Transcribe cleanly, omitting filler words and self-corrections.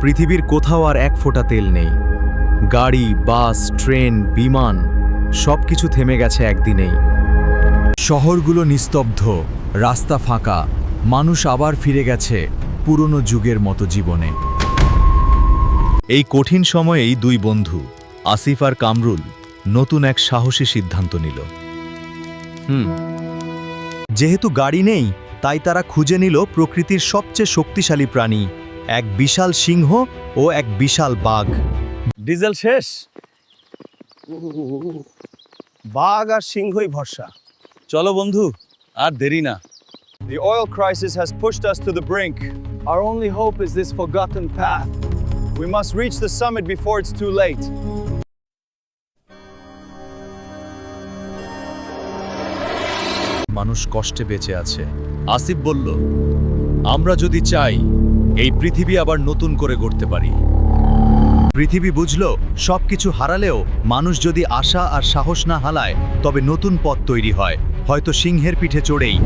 পৃথিবীর কোথাও আর এক ফোঁটা তেল নেই। গাড়ি, বাস, ট্রেন, বিমান সবকিছু থেমে গেছে একদিনেই। শহরগুলো নিস্তব্ধ, রাস্তা ফাঁকা, মানুষ আবার ফিরে গেছে পুরনো যুগের মতো জীবনে। এই কঠিন সময়েই দুই বন্ধু আসিফ আর কামরুল নতুন এক সাহসী সিদ্ধান্ত নিল। যেহেতু গাড়ি নেই, তাই তারা খুঁজে নিল প্রকৃতির সবচেয়ে শক্তিশালী প্রাণী, এক বিশাল সিংহ ও এক বিশাল বাঘ। ডিজেল শেষ, বাঘ আর সিংহই ভরসা। চলো বন্ধু, আর দেরি না। The oil crisis has pushed us to the brink. Our only hope is this forgotten path. We must reach the summit before it's too late. মানুষ কষ্টে বেঁচে আছে। আসিফ বলল, আমরা যদি চাই, এই পৃথিবী আবার নতুন করে গড়তে পারি। পৃথিবী বুঝল, সবকিছু হারালেও মানুষ যদি আশা আর সাহস না হারায়, তবে নতুন পথ তৈরি হয়, হয়তো সিংহের পিঠে চড়েই।